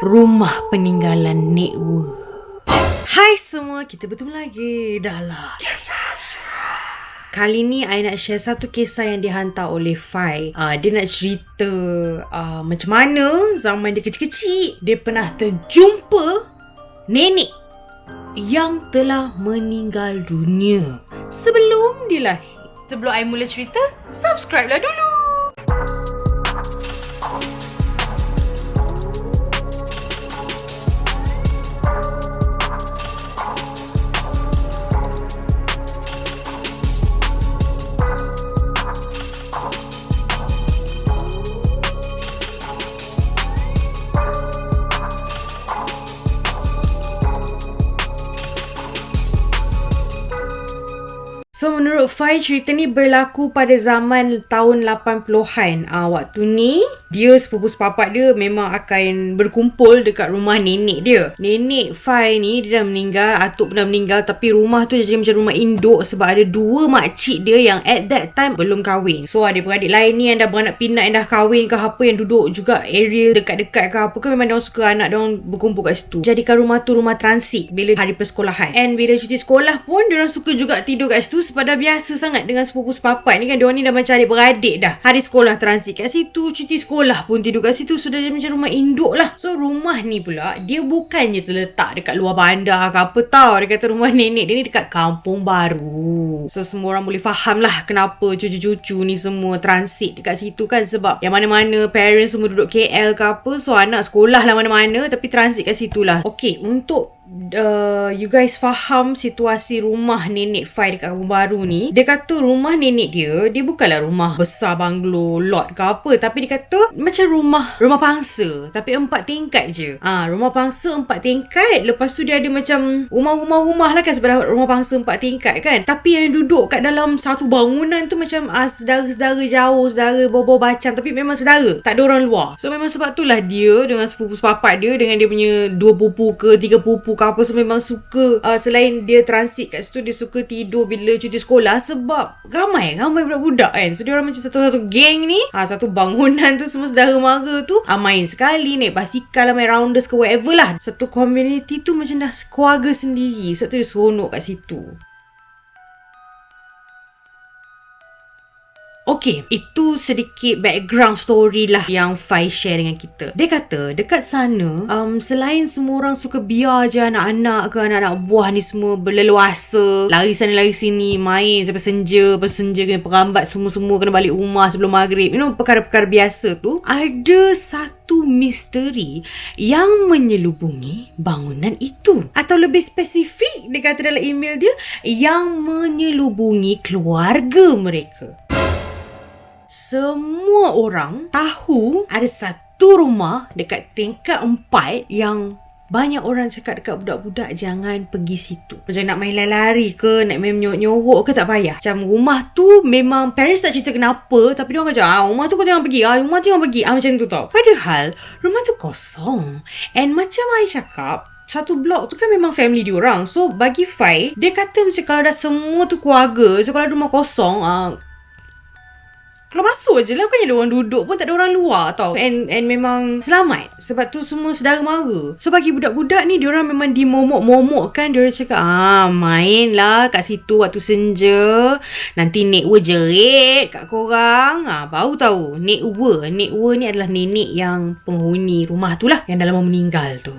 Rumah Peninggalan Nek Wee. Hai semua, kita bertemu lagi dalam Kisah. Kali ni I nak share satu kisah yang dihantar oleh Fai. Dia nak cerita macam mana zaman dia kecil-kecil dia pernah terjumpa nenek yang telah meninggal dunia sebelum dia lahir. Sebelum I mula cerita, subscribe lah dulu. So menurut Fai, cerita ni berlaku pada zaman tahun 80-an. Waktu ni dia sepupu sepapak dia memang akan berkumpul dekat rumah nenek dia. Nenek Fai ni dia dah meninggal, atuk pun dah meninggal, tapi rumah tu jadi macam rumah induk sebab ada dua makcik dia yang at that time belum kahwin. So adik-beradik lain ni yang dah beranak pinak, yang dah kahwin ke apa, yang duduk juga area dekat-dekat ke apa ke, memang diorang suka anak diorang berkumpul kat situ. Jadikan rumah tu rumah transit bila hari persekolahan. And bila cuti sekolah pun diorang suka juga tidur kat situ sebab dah biasa sangat dengan sepupu sepapak ni kan. Diorang ni dah macam adik-beradik dah. Hari sekolah transit kat situ, cuti sekolah pun tidur kat situ. Sudah jadi macam rumah induk lah. So rumah ni pula dia bukannya terletak dekat luar bandar ke apa tau. Dia kata rumah nenek dia ni dekat kampung baru. So semua orang boleh faham lah kenapa cucu-cucu ni semua transit dekat situ kan. Sebab yang mana-mana parents semua duduk KL ke apa, so anak sekolah lah mana-mana tapi transit kat situ lah. Okay, untuk you guys faham situasi rumah nenek Fai dekat kampung baru ni, dia kata rumah nenek dia bukanlah rumah besar banglo lot ke apa, tapi dia kata macam rumah pangsa tapi 4 tingkat je. Rumah pangsa 4 tingkat, lepas tu dia ada macam rumah-rumah lah kan, sebenarnya rumah pangsa 4 tingkat kan, tapi yang duduk kat dalam satu bangunan tu macam saudara-saudara jauh, saudara bawah bacang, tapi memang saudara, tak ada orang luar. So memang sebab itulah dia dengan sepupu sepapak dia, dengan dia punya 2 pupu ke 3 pupu ke apa, so memang suka selain dia transit kat situ, dia suka tidur bila cuti sekolah sebab ramai budak-budak kan. So dia orang macam satu geng ni, satu bangunan tu semua saudara mara tu, main sekali, naik basikal lah, main rounders ke whatever lah. Satu community tu macam dah keluarga sendiri. So tu dia seronok kat situ. Okay, itu sedikit background story lah yang Fai share dengan kita. Dia kata dekat sana selain semua orang suka biar je anak-anak ke anak-anak buah ni semua berleluasa, lari sana lari sini, main sampai senja kena perambat, semua kena balik rumah sebelum maghrib, perkara-perkara biasa tu, ada satu misteri yang menyelubungi bangunan itu. Atau lebih spesifik, dia kata dalam email dia, yang menyelubungi keluarga mereka. Semua orang tahu ada satu rumah dekat tingkat 4 yang banyak orang cakap dekat budak-budak jangan pergi situ. Macam nak main lari-lari ke, nak main menyorok-nyorok ke, tak payah. Macam rumah tu memang parents tak cerita kenapa, tapi diorang kata rumah tu kau jangan pergi, rumah tu jangan pergi, macam tu tau. Padahal rumah tu kosong. And macam I cakap, satu blok tu kan memang family diorang. So bagi Fai, dia kata macam kalau dah semua tu keluarga, so kalau ada rumah kosong, kalau masuk je lah, bukannya ada orang duduk pun, tak ada orang luar tau. And memang selamat. Sebab tu semua saudara mara. So bagi budak-budak ni, diorang memang dimomok-momokkan. Diorang cakap, main lah kat situ waktu senja. Nanti Nek Wee jerit kat korang. Baru tahu Nek Wee ni adalah nenek yang penghuni rumah tu lah, yang dah lama meninggal tu.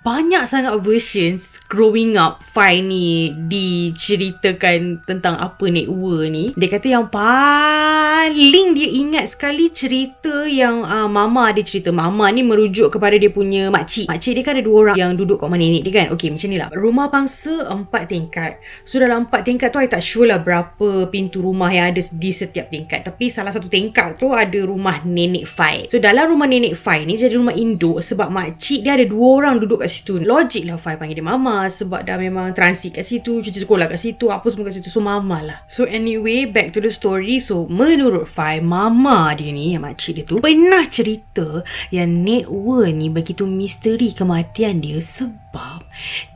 Banyak sangat versions growing up Fai ni diceritakan tentang apa Nek Wee ni. Dia kata yang paling dia ingat sekali cerita yang mama dia cerita. Mama ni merujuk kepada dia punya makcik. Makcik dia kan ada 2 orang yang duduk kat rumah nenek dia kan. Okay, macam ni lah. Rumah pangsa 4 tingkat. So dalam 4 tingkat tu I tak sure lah berapa pintu rumah yang ada di setiap tingkat. Tapi salah satu tingkat tu ada rumah nenek Fai. So dalam rumah nenek Fai ni jadi rumah induk sebab makcik dia ada 2 orang duduk kat situ. Logik lah Fai panggil dia mama sebab dah memang transit kat situ, cuti sekolah kat situ, apa semua kat situ. So mama lah. So anyway, back to the story. So menurut Fai, mama dia ni, yang makcik dia tu, pernah cerita yang Nek Wee ni begitu misteri kematian dia sebab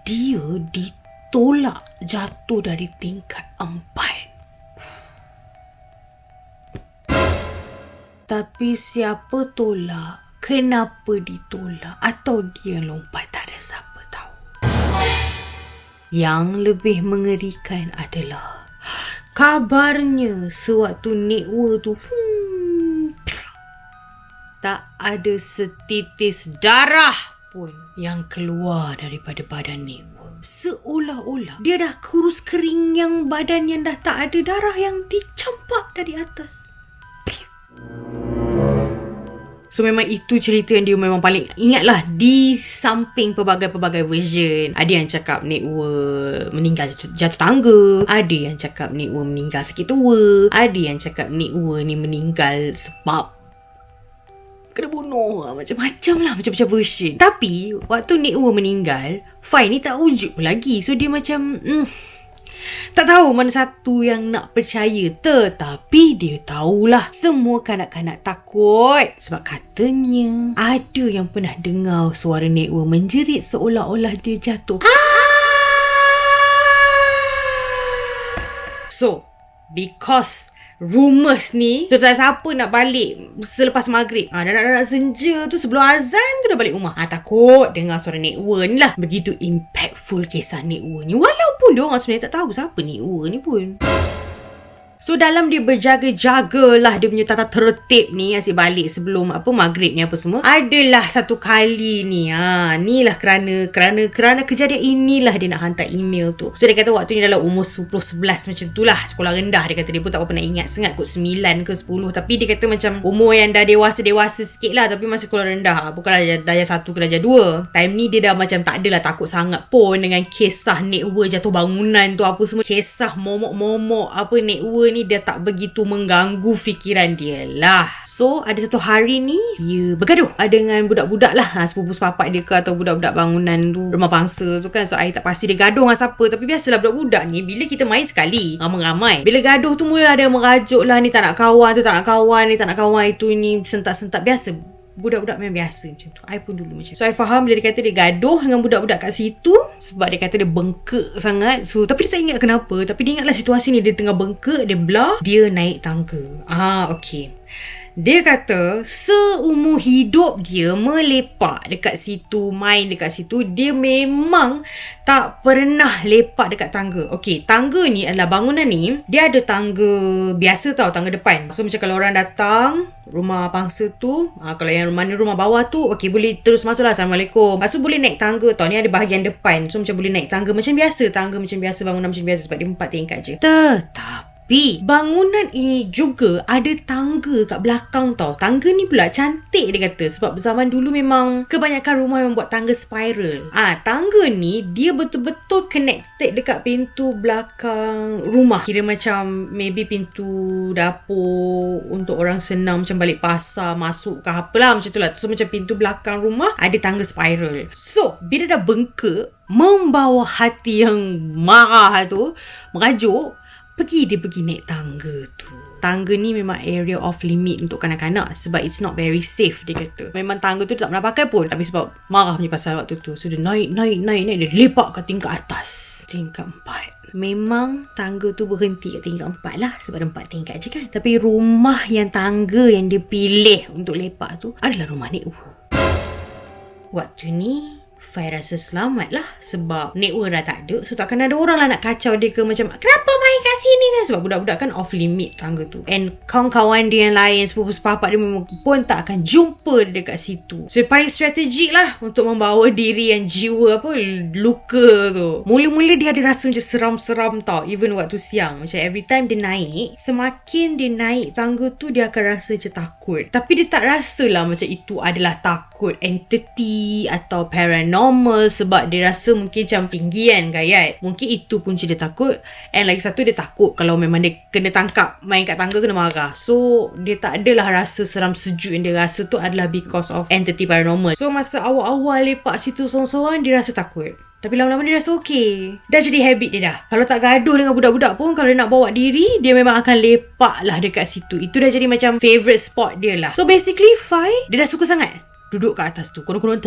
dia ditolak jatuh dari tingkat 4. Tapi siapa tolak, kenapa ditolak atau dia lompat, tak ada siapa tahu. Yang lebih mengerikan adalah kabarnya sewaktu Nekwa tu tak ada setitis darah pun yang keluar daripada badan Nekwa. Seolah-olah dia dah kurus kering yang badan yang dah tak ada darah yang dicampak dari atas. So memang itu cerita yang dia memang paling ingatlah. Di samping pelbagai-pelbagai version, ada yang cakap Nekwa meninggal jatuh tangga, ada yang cakap Nekwa meninggal sakit tua, ada yang cakap Nekwa ni meninggal sebab kena bunuh. Macam-macam lah, macam-macam version. Tapi waktu Nekwa meninggal, Fai ni tak wujud lagi. So dia macam tak tahu mana satu yang nak percaya. Tetapi dia tahulah semua kanak-kanak takut. Sebab katanya ada yang pernah dengar suara Nekwa menjerit seolah-olah dia jatuh. So because rumours ni, tak siapa nak balik selepas maghrib. Dah nak senja tu, sebelum azan tu dah balik rumah. Takut dengar suara Nekwa ni lah. Begitu impactful kisah Nekwa ni. Walaupun dia orang sebenarnya tak tahu siapa Nekwa ni pun. So dalam dia berjaga-jaga lah dia punya tata tertib ni, asyik balik sebelum maghrib ni apa semua, adalah satu kali ni ni lah kerana kejadian inilah dia nak hantar email tu. So dia kata waktu ni dalam umur 10-11 macam tu lah, sekolah rendah. Dia kata dia pun tak apa nak ingat sangat, kot 9 ke 10. Tapi dia kata macam umur yang dah dewasa sikit lah, tapi masih sekolah rendah. Bukanlah darjah 1 ke darjah 2. Time ni dia dah macam tak adalah takut sangat pun dengan kisah Nekwa jatuh bangunan tu apa semua. Kisah momok-momok Nekwa ni dia tak begitu mengganggu fikiran dia lah. So ada satu hari ni dia bergaduh dengan budak-budak lah, sepupu sepapak dia ke atau budak-budak bangunan tu, rumah bangsa tu kan. So I tak pasti dia gaduh dengan siapa. Tapi biasalah budak-budak ni bila kita main sekali ramai-ramai, bila gaduh tu mula ada yang merajuk lah, ni tak nak kawan, tu tak nak kawan, ni tak nak kawan, itu ni sentak-sentak. Biasa budak-budak memang biasa macam tu. I pun dulu macam tu. So I faham bila dia kata dia gaduh dengan budak-budak kat situ sebab dia kata dia bengkak sangat. So tapi dia tak ingat kenapa. Tapi dia ingatlah situasi ni, dia tengah bengkak, dia belah, dia naik tangga. Okay. Dia kata seumur hidup dia melepak dekat situ, main dekat situ, dia memang tak pernah lepak dekat tangga. Okay, tangga ni adalah bangunan ni, dia ada tangga biasa tau, tangga depan. So macam kalau orang datang rumah bangsa tu, kalau yang mana rumah bawah tu, okay boleh terus masuk lah, Assalamualaikum. Lepas tu boleh naik tangga tau, ni ada bahagian depan. So macam boleh naik tangga macam biasa, bangunan macam biasa sebab dia 4 tingkat je. Tapi bangunan ini juga ada tangga kat belakang tau. Tangga ni pula cantik dia kata, sebab zaman dulu memang kebanyakan rumah memang buat tangga spiral. Tangga ni dia betul-betul connected dekat pintu belakang rumah. Kira macam maybe pintu dapur untuk orang senang macam balik pasar masuk ke apalah macam tu lah. So macam pintu belakang rumah ada tangga spiral. So bila dah bengkak, membawa hati yang marah tu, merajuk, dia pergi naik tangga tu. Tangga ni memang area off limit untuk kanak-kanak sebab it's not very safe, dia kata. Memang tangga tu dia tak pernah pakai pun, tapi sebab marah punya pasal waktu tu. So dia naik, dia lepak ke tingkat atas, tingkat 4. Memang tangga tu berhenti kat tingkat 4 lah, sebab ada 4 tingkat je kan. Tapi rumah yang tangga yang dia pilih untuk lepak tu adalah rumah Nekwa. Waktu ni Fai rasa selamat lah sebab Nekwa dah tak ada. So takkan ada orang lah nak kacau dia ke macam kenapa main kat sini kan. Sebab budak-budak kan off limit tangga tu. And kawan-kawan dia yang lain, sepupu-sepapak dia memang pun tak akan jumpa dia dekat situ. So paling strategik lah untuk membawa diri yang jiwa luka tu. Mula-mula dia ada rasa macam seram-seram tau. Even waktu siang, macam every time dia naik, semakin dia naik tangga tu dia akan rasa macam takut. Tapi dia tak rasa lah macam itu adalah takut entity atau paranormal, sebab dia rasa mungkin macam tinggi kan gayat. Mungkin itu punca dia takut. And lagi satu, dia takut kalau memang dia kena tangkap main kat tangga kena marah. So dia tak adalah rasa seram sejuk yang dia rasa tu adalah because of entity paranormal. So masa awal-awal lepak situ sorang-sorang dia rasa takut. Tapi lama-lama dia rasa okey. Dah jadi habit dia dah. Kalau tak gaduh dengan budak-budak pun, kalau dia nak bawa diri, dia memang akan lepak lah dekat situ. Itu dah jadi macam favourite spot dia lah. So basically Fai, dia dah suka sangat duduk kat atas tu. Konon-konon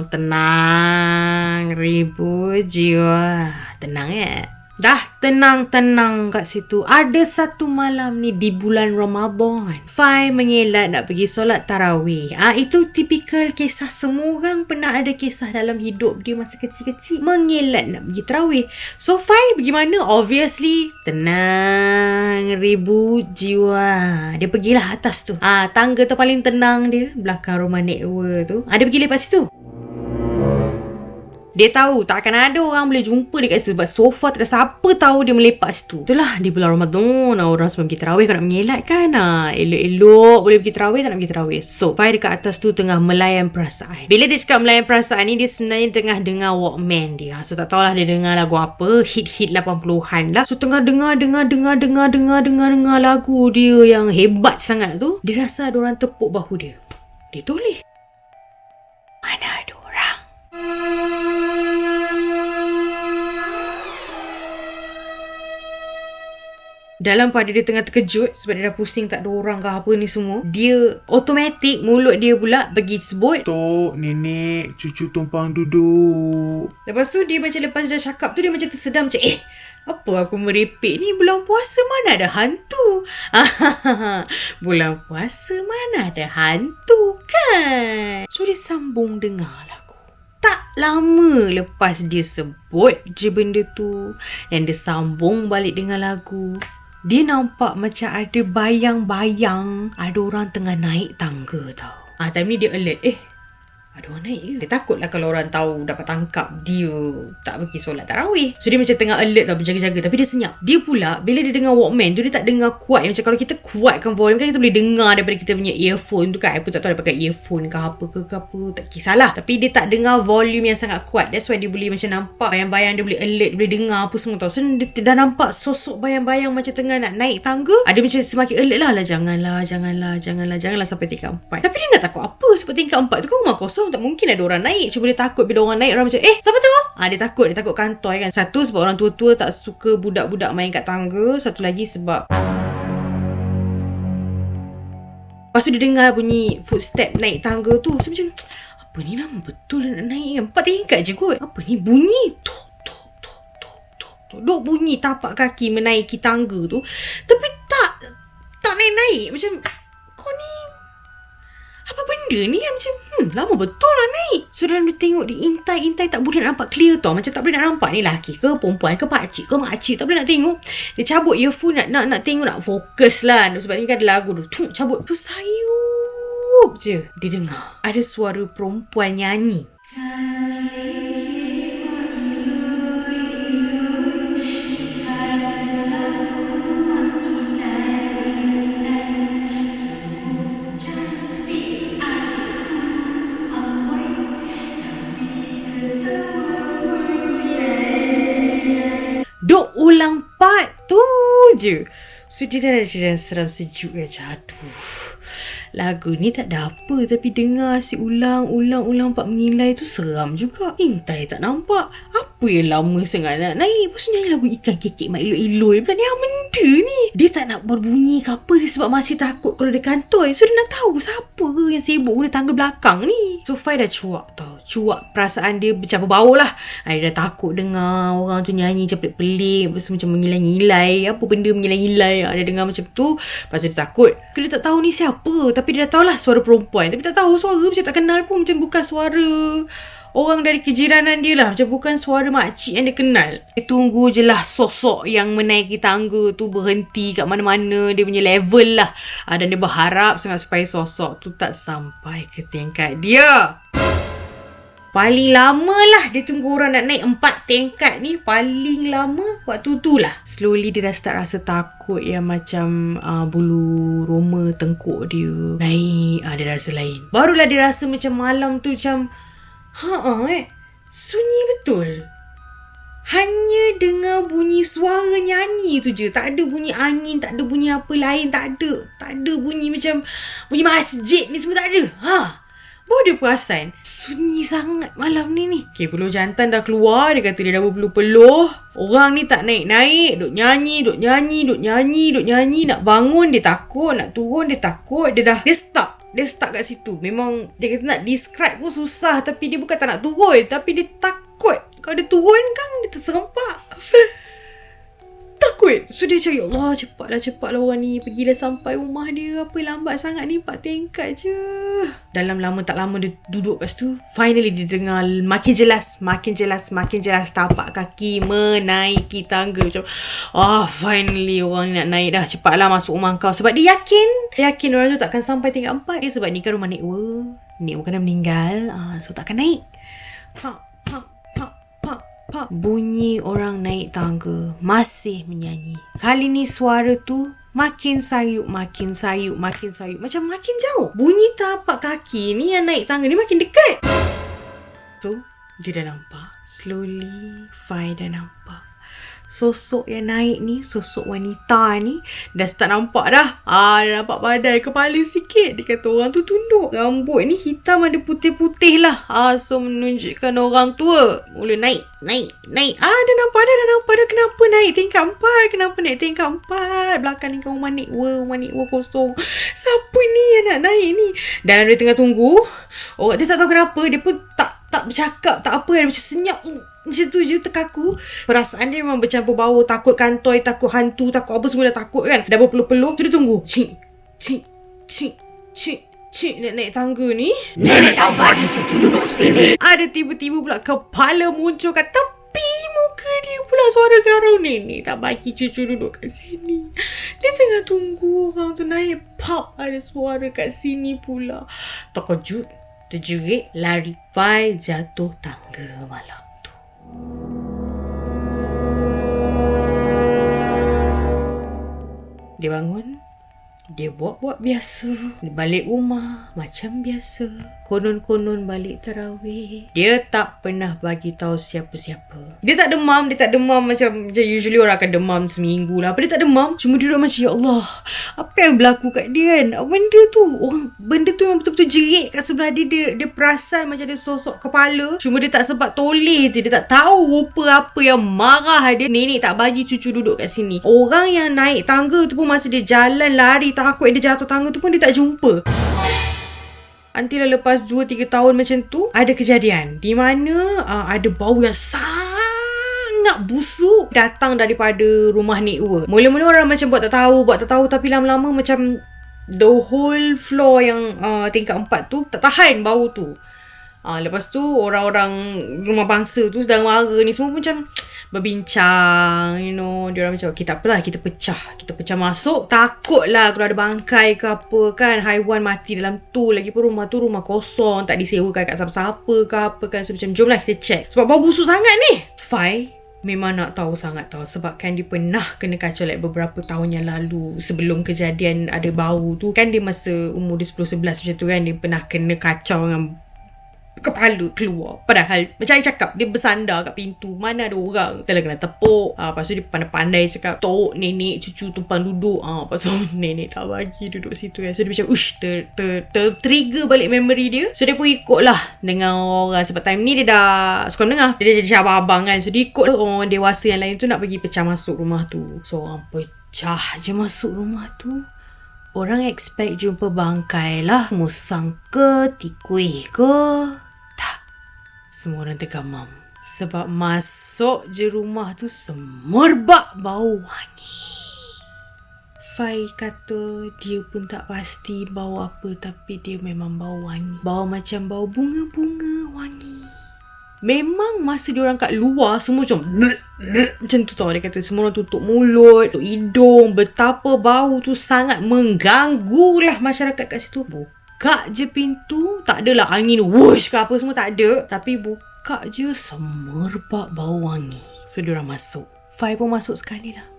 tenang, ribu jiwa. Tenang ya. Dah tenang-tenang kat situ. Ada satu malam ni di bulan Ramadan, Fai mengelak nak pergi solat tarawih. Itu tipikal kisah, semua orang pernah ada kisah dalam hidup dia masa kecil-kecil. Mengelak nak pergi tarawih. So Fai bagaimana? Obviously tenang ribu jiwa. Dia pergilah atas tu. Tangga tu paling tenang dia, belakang rumah Nek Ua tu. Dia pergi lepas situ. Dia tahu tak akan ada orang boleh jumpa dekat situ sebab so far tak ada siapa tahu dia melepak situ. Itulah di bulan Ramadan, orang sebelum pergi tarawih kau nak mengelak kan. Elok-elok boleh pergi tarawih, tak nak pergi tarawih. So Fai dekat atas tu tengah melayan perasaan. Bila dia cakap melayan perasaan ni, dia sebenarnya tengah dengar Walkman dia. So tak tahulah dia dengar lagu apa, hit-hit 80-an lah. So tengah dengar lagu dia yang hebat sangat tu. Dia rasa ada orang tepuk bahu dia. Dia toleh. Mana ada orang? Dalam pada dia tengah terkejut sebab dia dah pusing tak ada orang ke apa ni semua, dia automatik mulut dia pula pergi sebut, Tok, nenek, cucu tumpang duduk. Lepas tu dia macam lepas dia dah cakap tu, dia macam tersedam macam apa aku merepek ni, bulan puasa mana ada hantu. Bulan puasa mana ada hantu kan. So dia sambung dengar lagu. Tak lama lepas dia sebut je benda tu dan dia sambung balik dengan lagu, dia nampak macam ada bayang-bayang ada orang tengah naik tangga tau. Time ni dia alert. Ada orang naik ke? Dia takut lah kalau orang tahu dapat tangkap dia tak pergi solat tarawih. So dia macam tengah alert tau, berjaga-jaga. Tapi dia senyap. Dia pula bila dia dengar Walkman tu, dia tak dengar kuat. Macam kalau kita kuatkan volume kan, kita boleh dengar daripada kita punya earphone tu kan. Aku tak tahu dia pakai earphone ke apa ke apa, tak kisahlah. Tapi dia tak dengar volume yang sangat kuat. That's why dia boleh macam nampak bayang-bayang, dia boleh alert, boleh dengar apa semua tau. So dia dah nampak sosok bayang-bayang macam tengah nak naik tangga. Dia macam semakin alert lah. Janganlah sampai tingkat 4. Tapi dia nak takut apa? Sebab tingkat 4 tu kan rumah kosong, tak mungkin ada orang naik. Cuma dia takut bila orang naik, orang macam siapa tu? Dia takut kantoi kan. Satu sebab orang tua-tua tak suka budak-budak main kat tangga. Satu lagi sebab lepas tu dia dengar bunyi footstep naik tangga tu. So macam apa ni, lama betul nak naik 4 tingkat je kot. Apa ni bunyi tok duk bunyi tapak kaki menaiki tangga tu. Tapi tak naik-naik. Macam kau ni apa benda ni yang macam lama betul lah naik. So dalam dia tengok, dia intai tak boleh nak nampak clear tau. Macam tak boleh nak nampak ni lelaki ke perempuan ke pakcik ke makcik, tak boleh nak tengok. Dia cabut earphone nak tengok, nak fokus lah. Sebab ni kan ada lagu tu. Cabut tu sayup je. Dia dengar ada suara perempuan nyanyi. Duk ulang part tu je. So dia dah seram sejuk macam aduh, lagu ni tak ada apa, tapi dengar si ulang part menilai tu seram juga. Intai tak nampak. Apa yang lama sangat nak naik. Lepas tu nyanyi lagu ikan kekek mak eloi-eloi pula ni. Yang benda ni. Dia tak nak berbunyi ke apa dia sebab masih takut kalau dia kantoi. So dia nak tahu siapa yang sibuk guna tangga belakang ni. So Fai dah cuak tau. Cuak perasaan dia macam berbau lah. Dia dah takut dengar orang tu nyanyi macam pelik-pelik. Lepas tu macam mengilai-ngilai. Apa benda mengilai-ngilai. Dia dengar macam tu. Lepas tu dia takut. Dia tak tahu ni siapa. Tapi dia dah tahu lah suara perempuan. Tapi tak tahu suara macam tak kenal pun. Macam bukan suara orang dari kejiranan dia lah. Macam bukan suara makcik yang dia kenal. Dia tunggu je lah sosok yang menaiki tangga tu berhenti kat mana-mana. Dia punya level lah. Dan dia berharap sangat supaya sosok tu tak sampai ke tingkat dia. Paling lama lah dia tunggu orang nak naik 4 tingkat ni. Paling lama waktu tu lah. Slowly dia dah start rasa takut yang macam bulu roma tengkuk dia naik. Dia dah rasa lain. Barulah dia rasa macam malam tu macam sunyi betul. Hanya dengar bunyi suara nyanyi tu je. Tak ada bunyi angin, tak ada bunyi apa lain, tak ada. Tak ada bunyi macam bunyi masjid ni semua tak ada. Baru dia perasan sunyi sangat malam ni. Okay, peluh jantan dah keluar. Dia kata dia dah berpeluh-peluh. Orang ni tak naik-naik. Duk nyanyi. Nak bangun dia takut. Nak turun dia takut. Dia stuck kat situ. Memang dia kata nak describe pun susah. Tapi dia bukan tak nak turun, tapi dia takut. Kalau dia turun kan dia terserempak. takut. So dia cakap, ya Allah, cepatlah orang ni. Pergilah sampai rumah dia. Apa lambat sangat ni, 4 tingkat je. Dalam tak lama dia duduk kat situ. Finally dia dengar makin jelas tapak kaki menaiki tangga. Macam, finally orang ni nak naik dah. Cepatlah masuk rumah kau. Sebab dia yakin orang tu takkan sampai tingkat 4. Dia sebab ni kan rumah Nekwa. Nekwa kan dah meninggal. So takkan naik. Pak. Bunyi orang naik tangga. Masih menyanyi. Kali ni suara tu makin sayup. Macam makin jauh. Bunyi tapak kaki ni yang naik tangga ni makin dekat. So, dia dah nampak. Slowly, Fai dah nampak. Sosok yang naik ni, sosok wanita ni, dah start nampak dah. Dah nampak badan, kepala sikit. Dia kata orang tu tunduk. Rambut ni hitam ada putih-putih lah. So menunjukkan orang tua. Mula naik. Dah nampak dah. Kenapa naik tingkat 4? Kenapa naik tingkat 4? Belakang ni kan rumah Nekwa kosong. Siapa ni yang nak naik ni? Dalam dia tengah tunggu, orang dia tak tahu kenapa. Dia pun tak bercakap, tak apa. Dia macam senyap. Macam tu je, terkaku. Perasaan dia memang bercampur bau. Takut kantoi, takut hantu, takut apa semua dah takut kan. Dah berpeluh-peluh. So dia tunggu. Cik naik tangga ni. Nenek tak bagi cucu duduk sini. Ada tiba-tiba pula kepala muncul kat tepi muka dia pula. Suara garau, nenek tak bagi cucu duduk kat sini. Dia tengah tunggu orang tu naik. Pop, ada suara kat sini pula. Terkejut, terjerit, lari. Fai jatuh tangga malam. Dia bangun. Dia buat biasa. Dia balik rumah macam biasa. Konon-konon balik tarawih. Dia tak pernah bagi tahu siapa-siapa. Dia tak demam macam usually orang akan demam seminggu lah. Apa dia tak demam? Cuma dia duduk macam, ya Allah, apa yang berlaku kat dia kan? Benda tu memang betul-betul jerit kat sebelah dia. Dia perasan macam ada sosok kepala. Cuma dia tak sempat toleh je. Dia tak tahu rupa apa yang marah dia. Nenek tak bagi cucu duduk kat sini. Orang yang naik tangga tu pun masa dia jalan lari takut dia jatuh tangga tu pun dia tak jumpa. Until lepas 2-3 tahun macam tu, ada kejadian di mana ada bau yang sangat busuk datang daripada rumah Nekwa. Mula-mula orang macam buat tak tahu, tapi lama-lama macam the whole floor yang tingkat 4 tu tak tahan bau tu. Lepas tu orang-orang rumah bangsa tu sedang mara ni semua macam berbincang, dia orang macam, okay, tak apalah, kita pecah masuk. Takutlah kalau ada bangkai ke apa kan, haiwan mati dalam tu. Lagipun rumah tu rumah kosong, tak disewakan kat siapa-siapa ke apa kan. So macam, jomlah kita check. Sebab bau busuk sangat ni. Fai memang nak tahu sangat tau. Sebab kan dia pernah kena kacau beberapa tahun yang lalu. Sebelum kejadian ada bau tu kan, dia masa umur dia 10-11 macam tu kan, dia pernah kena kacau dengan kepala keluar. Padahal macam saya cakap, dia bersandar kat pintu, mana ada orang. Kita kena tepuk. Lepas tu dia pandai-pandai cakap, tok nenek cucu tumpang duduk. Lepas tu nenek tak bagi duduk situ kan. So dia macam trigger balik memory dia. So dia pun ikut lah dengan orang. Sebab time ni dia dah sekolah menengah, dia dah jadi abang kan. So dia ikut lah orang dewasa yang lain tu nak pergi pecah masuk rumah tu. So orang pecah je masuk rumah tu. Orang expect jumpa bangkai lah, musang ke, tikui ke. Tak. Semua orang tergamam. Sebab masuk je rumah tu semerbak bau wangi. Fai kata dia pun tak pasti bau apa, tapi dia memang bau wangi. Bau macam bau bunga-bunga wangi. Memang masa diorang kat luar, semua macam macam tu tau. Dia kata semua orang tutup mulut, tutup hidung. Betapa bau tu sangat mengganggu lah masyarakat kat situ. Buka je pintu, tak adalah angin whoosh ke apa semua, tak ada. Tapi buka je semerbak bau wangi. So diorang masuk. Fai pun masuk sekali lah.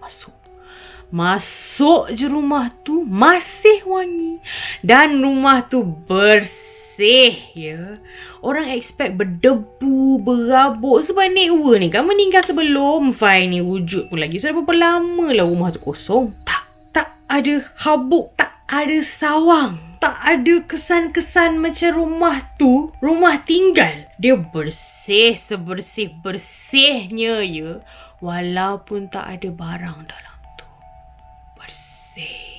Masuk je rumah tu, masih wangi. Dan rumah tu bersih ya. Orang expect berdebu, berabuk. Sebab Nekwa ni kan meninggal sebelum Fai ni wujud pun lagi. So dah berapa lama lah rumah tu kosong. Tak ada habuk, tak ada sawang, tak ada kesan-kesan macam rumah tu rumah tinggal. Dia bersih sebersih-bersihnya ya. Walaupun tak ada barang dalam tu. Bersih.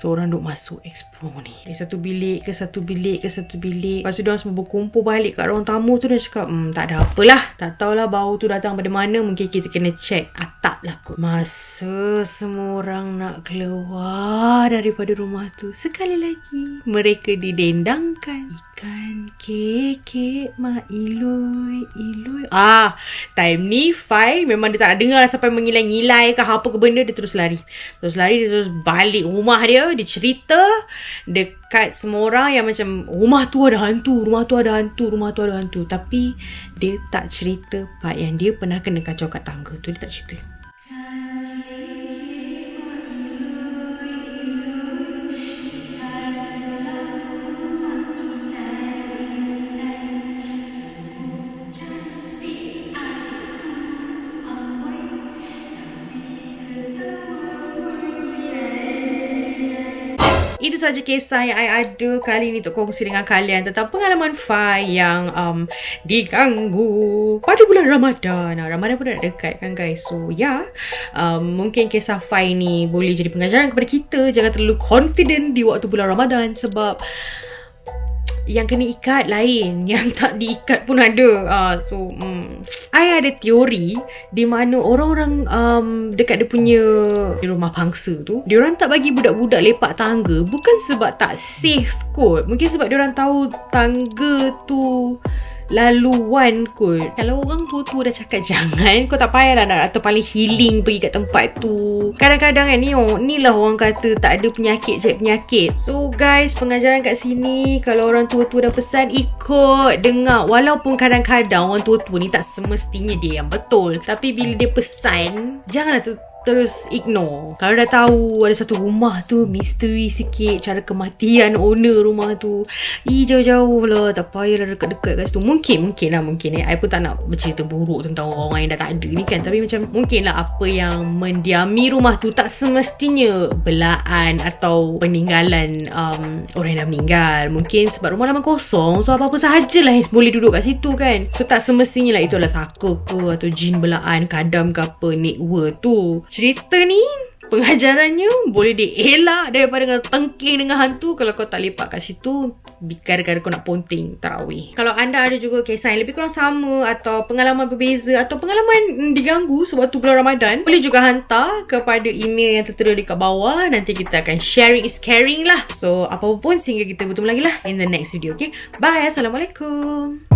So orang duk masuk explore ni. Dari satu bilik ke satu bilik ke satu bilik. Lepas tu diorang semua berkumpul balik kat ruang tamu tu. Dia cakap tak ada apalah. Tak tahulah bau tu datang pada mana. Mungkin kita kena check atap lah kot. Masa semua orang nak keluar daripada rumah tu, sekali lagi mereka didendangkan. Ikan kekek mak ilui. Time ni Fai memang dia tak nak dengar sampai mengilai-ngilai ke apa ke benda. Dia terus lari. Dia terus balik rumah dia. Dia cerita dekat semua orang yang macam rumah tu ada hantu. Tapi dia tak cerita part yang dia pernah kena kacau kat tangga tu. Dia tak cerita. Itu saja kisah yang I ada kali ni untuk kongsi dengan kalian tentang pengalaman Fai yang diganggu pada bulan Ramadan. Ramadan pun dah dekat kan guys. So mungkin kisah Fai ni boleh jadi pengajaran kepada kita. Jangan terlalu confident di waktu bulan Ramadan sebab yang kena ikat lain, yang tak diikat pun ada. I ada teori di mana orang-orang dekat dia punya rumah pangsa tu, diorang tak bagi budak-budak lepak tangga bukan sebab tak safe kot. Mungkin sebab diorang tahu tangga tu laluan kot. Kalau orang tua-tua dah cakap jangan, kau tak payahlah nak atau paling healing pergi kat tempat tu. Kadang-kadang kan ni lah orang kata tak ada penyakit cek penyakit. So guys, pengajaran kat sini, kalau orang tua-tua dah pesan, ikut, dengar. Walaupun kadang-kadang orang tua-tua ni tak semestinya dia yang betul, tapi bila dia pesan, janganlah terus ignore. Kalau dah tahu ada satu rumah tu misteri sikit, cara kematian owner rumah tu, jauh-jauh lah, tak payahlah dekat-dekat kat situ. Mungkin I pun tak nak bercerita buruk tentang orang yang dah tak ada ni kan, tapi macam mungkinlah apa yang mendiami rumah tu tak semestinya belaan atau peninggalan orang yang dah meninggal. Mungkin sebab rumah lama kosong, so apa-apa sahajalah yang boleh duduk kat situ kan. So tak semestinya lah itu adalah saka ke atau jin belaan, kadam ke apa, nekwa tu. Cerita ni pengajarannya boleh dielak daripada dengan tengking dengan hantu kalau kau tak lepak kat situ gara-gara kau nak ponting tarawih. Kalau anda ada juga kisah yang lebih kurang sama atau pengalaman berbeza atau pengalaman diganggu sewaktu bulan Ramadan, boleh juga hantar kepada email yang tertera dekat bawah. Nanti kita akan sharing is caring lah. So apa pun sehingga kita bertemu lagi lah in the next video. Okay, bye. Assalamualaikum.